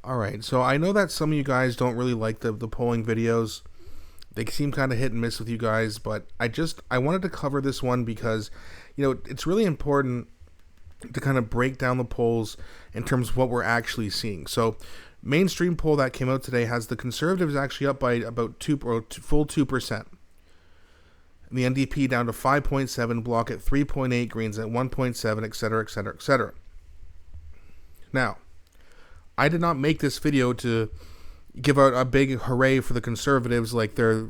All right, so I know that some of you guys don't really like the polling videos. They seem kind of hit and miss with you guys, but I wanted to cover this one because, it's really important to kind of break down the polls in terms of what we're actually seeing. So, mainstream poll that came out today has the Conservatives actually up by about full 2%. And the NDP down to 5.7, Bloc at 3.8, Greens at 1.7, etc., etc., etc. Now, I did not make this video to give out a big hooray for the Conservatives like they're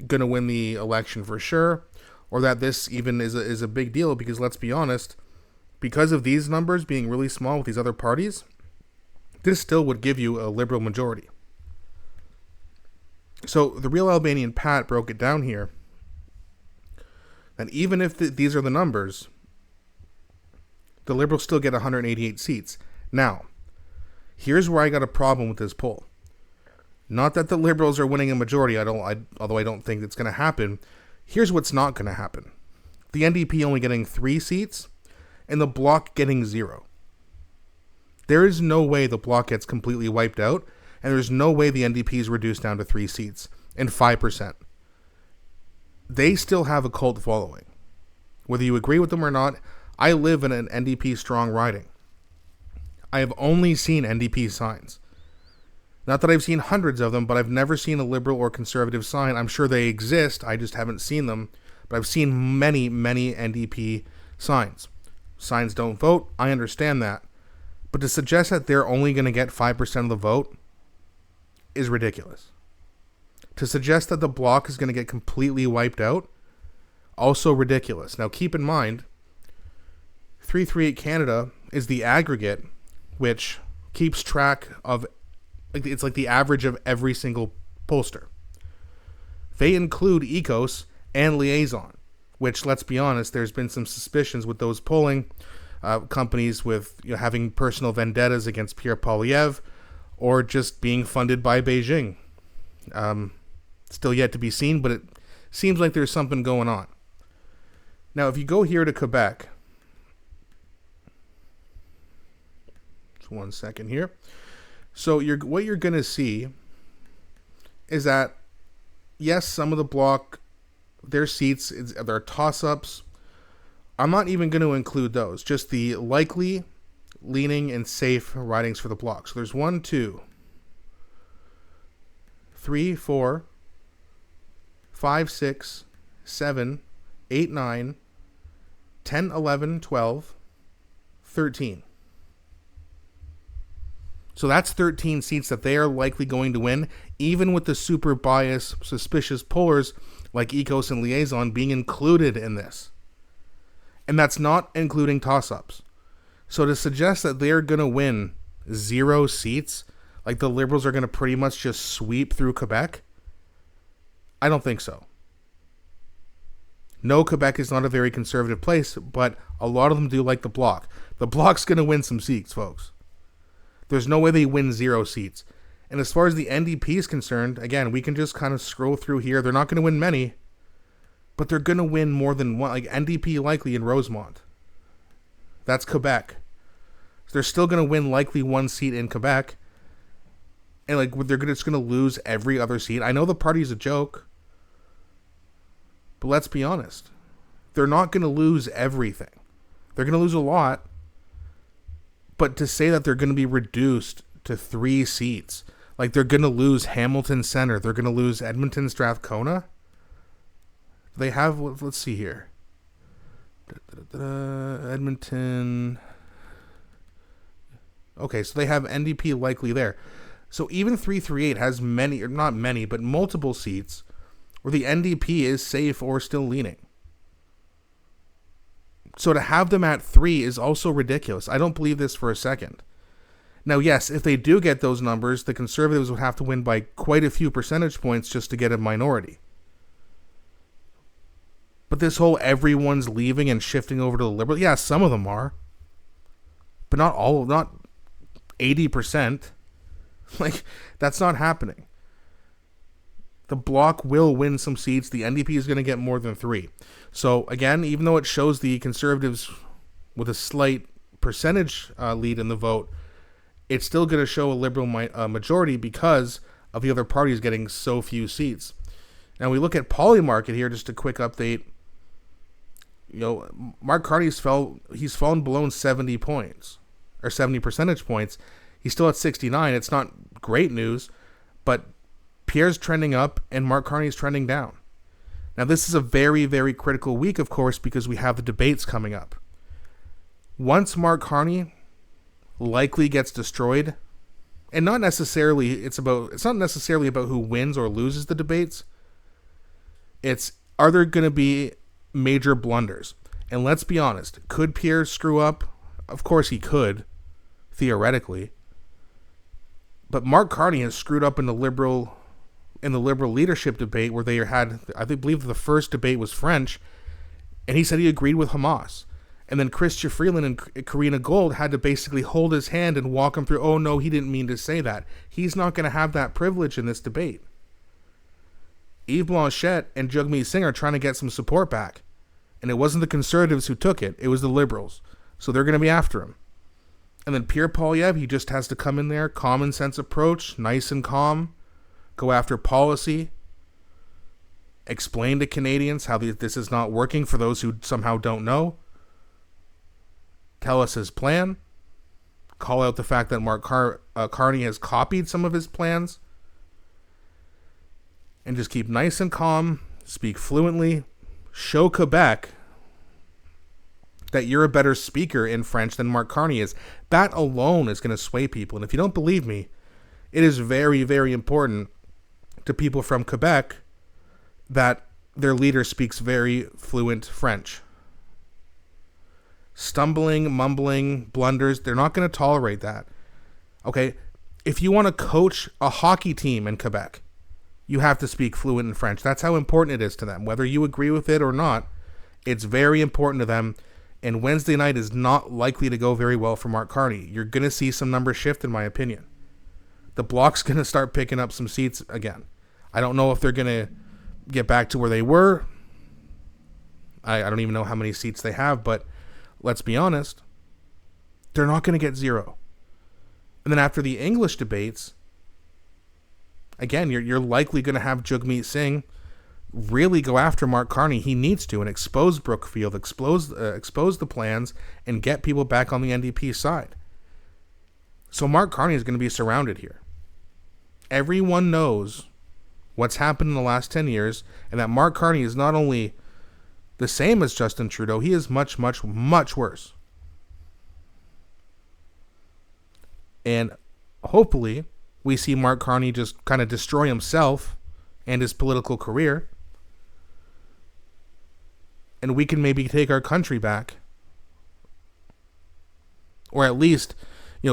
going to win the election for sure, or that this even is a big deal, because let's be honest, because of these numbers being really small with these other parties, this still would give you a Liberal majority. So the Real Albanian Pat broke it down here, and even if these are the numbers, the Liberals still get 188 seats. Now, here's where I got a problem with this poll. Not that the Liberals are winning a majority, although I don't think it's going to happen. Here's what's not going to happen. The NDP only getting 3 seats, and the Bloc getting 0. There is no way the Bloc gets completely wiped out, and there's no way the NDP is reduced down to 3 seats and 5%. They still have a cult following. Whether you agree with them or not, I live in an NDP strong riding. I have only seen NDP signs. Not that I've seen hundreds of them, but I've never seen a Liberal or Conservative sign. I'm sure they exist, I just haven't seen them. But I've seen many, many NDP signs. Signs don't vote, I understand that. But to suggest that they're only going to get 5% of the vote is ridiculous. To suggest that the Bloc is going to get completely wiped out, also ridiculous. Now keep in mind, 338 Canada is the aggregate which keeps track of, it's like the average of every single pollster. They include Ecos and Liaison, which, let's be honest, there's been some suspicions with those polling companies with having personal vendettas against Pierre Poilievre or just being funded by Beijing. Still yet to be seen, but it seems like there's something going on. Now, if you go here to Quebec, just 1 second here. So what you're going to see is that, yes, some of the Bloc, their seats, they're toss-ups. I'm not even going to include those. Just the likely, leaning, and safe ridings for the Bloc. So there's 1, 2, 3, 4, 5, 6, 7, 8, 9, 10, 11, 12, 13. So that's 13 seats that they are likely going to win, even with the super biased, suspicious pollers like Ecos and Liaison being included in this. And that's not including toss-ups. So to suggest that they're going to win 0 seats, like the Liberals are going to pretty much just sweep through Quebec, I don't think so. No, Quebec is not a very conservative place, but a lot of them do like the Bloc. The Bloc's going to win some seats, folks. There's no way they win 0 seats. And as far as the NDP is concerned, again, we can just kind of scroll through here. They're not going to win many, but they're going to win more than one. Like NDP likely in Rosemont. That's Quebec. So they're still going to win likely 1 seat in Quebec. And like they're just going to lose every other seat. I know the party's a joke, but let's be honest. They're not going to lose everything. They're going to lose a lot. But to say that they're going to be reduced to 3 seats, like they're going to lose Hamilton Center, they're going to lose Edmonton Strathcona. They have, let's see here. Edmonton. Okay, so they have NDP likely there. So even 338 has many, or not many, but multiple seats where the NDP is safe or still leaning. So to have them at 3 is also ridiculous. I don't believe this for a second. Now, yes, if they do get those numbers, the Conservatives would have to win by quite a few percentage points just to get a minority. But this whole everyone's leaving and shifting over to the Liberal, yeah, some of them are. But not all, not 80%. Like, that's not happening. The Bloc will win some seats. The NDP is going to get more than 3. So, again, even though it shows the Conservatives with a slight percentage lead in the vote, it's still going to show a liberal majority because of the other parties getting so few seats. Now we look at Polymarket here, just a quick update. Mark Carney's fallen below 70 points, or 70 percentage points. He's still at 69. It's not great news, but Pierre's trending up and Mark Carney's trending down. Now this is a very, very critical week, of course, because we have the debates coming up. Once Mark Carney likely gets destroyed, and it's not necessarily about who wins or loses the debates. Are there going to be major blunders? And let's be honest, could Pierre screw up? Of course he could, theoretically. But Mark Carney has screwed up in the liberal leadership debate, where they had, I believe the first debate was French, and he said he agreed with Hamas. And then Chrystia Freeland and Karina Gold had to basically hold his hand and walk him through, oh no, he didn't mean to say that. He's not going to have that privilege in this debate. Yves Blanchette and Jagmeet Singh are trying to get some support back. And it wasn't the conservatives who took it was the liberals. So they're going to be after him. And then Pierre Poilievre, he just has to come in there, common sense approach, nice and calm, go after policy, explain to Canadians how this is not working for those who somehow don't know. Tell us his plan. Call out the fact that Mark Carney has copied some of his plans. And just keep nice and calm, speak fluently, show Quebec that you're a better speaker in French than Mark Carney is. That alone is going to sway people. And if you don't believe me, it is very, very important to people from Quebec that their leader speaks very fluent French. Stumbling, mumbling, blunders, they're not going to tolerate that. Okay, if you want to coach a hockey team in Quebec, you have to speak fluent in French. That's how important it is to them. Whether you agree with it or not, it's very important to them. And Wednesday night is not likely to go very well for Mark Carney. You're going to see some numbers shift, in my opinion. The Bloc's going to start picking up some seats again. I don't know if they're going to get back to where they were. I don't even know how many seats they have, but let's be honest, they're not going to get zero. And then after the English debates, again, you're likely going to have Jagmeet Singh really go after Mark Carney. He needs to, and expose Brookfield, expose the plans, and get people back on the NDP side. So Mark Carney is going to be surrounded here. Everyone knows what's happened in the last 10 years, and that Mark Carney is not only the same as Justin Trudeau, he is much, much, much worse. And hopefully we see Mark Carney just kind of destroy himself and his political career, and we can maybe take our country back, or at least,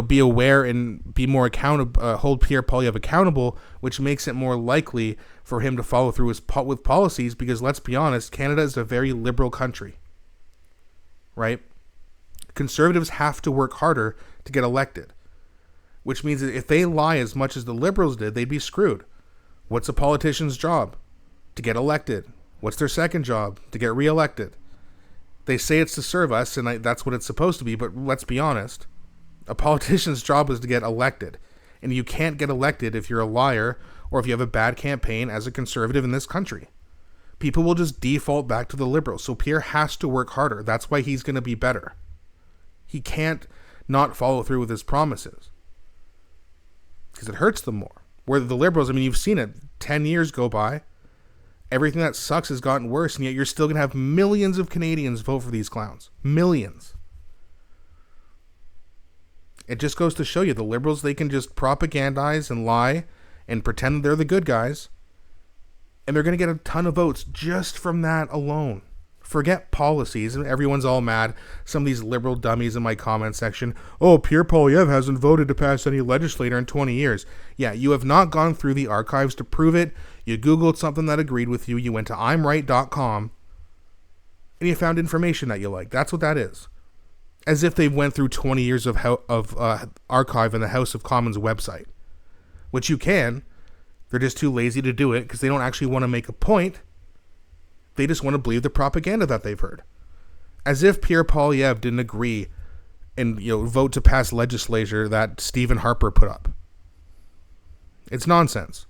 be aware and be more accountable, hold Pierre Poilievre accountable, which makes it more likely for him to follow through with policies, because let's be honest, Canada is a very liberal country, right? Conservatives have to work harder to get elected, which means that if they lie as much as the liberals did, they'd be screwed. What's a politician's job? To get elected. What's their second job? To get reelected. They say it's to serve us, and that's what it's supposed to be, but let's be honest. A politician's job is to get elected, and you can't get elected if you're a liar or if you have a bad campaign as a conservative in this country. People will just default back to the liberals, so Pierre has to work harder. That's why he's going to be better. He can't not follow through with his promises, because it hurts them more. Where the liberals, you've seen it, 10 years go by, everything that sucks has gotten worse, and yet you're still going to have millions of Canadians vote for these clowns. Millions. It just goes to show you, the liberals, they can just propagandize and lie and pretend they're the good guys, and they're going to get a ton of votes just from that alone. Forget policies, and everyone's all mad. Some of these liberal dummies in my comment section, oh, Pierre Poilievre hasn't voted to pass any legislator in 20 years. Yeah, you have not gone through the archives to prove it. You Googled something that agreed with you. You went to imright.com, and you found information that you like. That's what that is. As if they went through 20 years of archive in the House of Commons website, which you can. They're just too lazy to do it because they don't actually want to make a point. They just want to believe the propaganda that they've heard. As if Pierre Poilievre didn't agree and vote to pass legislation that Stephen Harper put up. It's nonsense.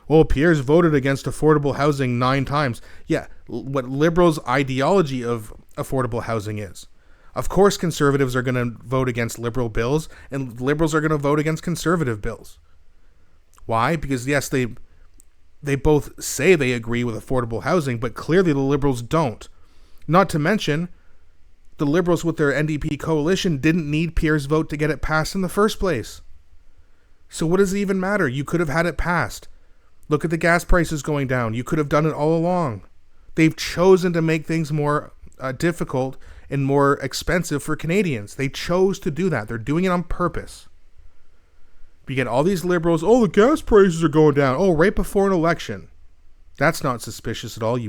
Well, Pierre's voted against affordable housing 9 times. Yeah, what liberals' ideology of affordable housing is. Of course, conservatives are going to vote against liberal bills, and liberals are going to vote against conservative bills. Why? Because, yes, they both say they agree with affordable housing, but clearly the liberals don't. Not to mention, the liberals with their NDP coalition didn't need Pierre's vote to get it passed in the first place. So what does it even matter? You could have had it passed. Look at the gas prices going down. You could have done it all along. They've chosen to make things more difficult and more expensive for Canadians. They chose to do that. They're doing it on purpose. You get all these liberals, the gas prices are going down. Oh, right before an election. That's not suspicious at all.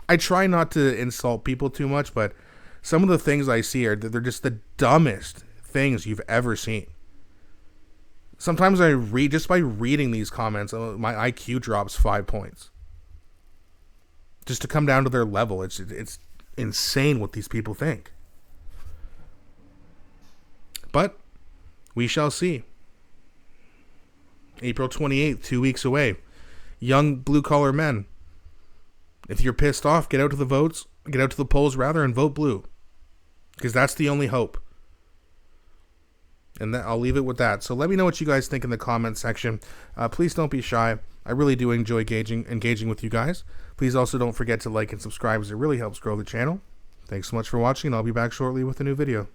I try not to insult people too much, but some of the things I see they're just the dumbest things you've ever seen. Sometimes I read, just by reading these comments, my IQ drops 5 points. Just to come down to their level. It's insane what these people think. But we shall see. April 28th, 2 weeks away. Young blue-collar men. If you're pissed off, get out to the polls rather, and vote blue. Because that's the only hope. And I'll leave it with that. So let me know what you guys think in the comments section. Please don't be shy. I really do enjoy engaging with you guys. Please also don't forget to like and subscribe, as it really helps grow the channel. Thanks so much for watching, and I'll be back shortly with a new video.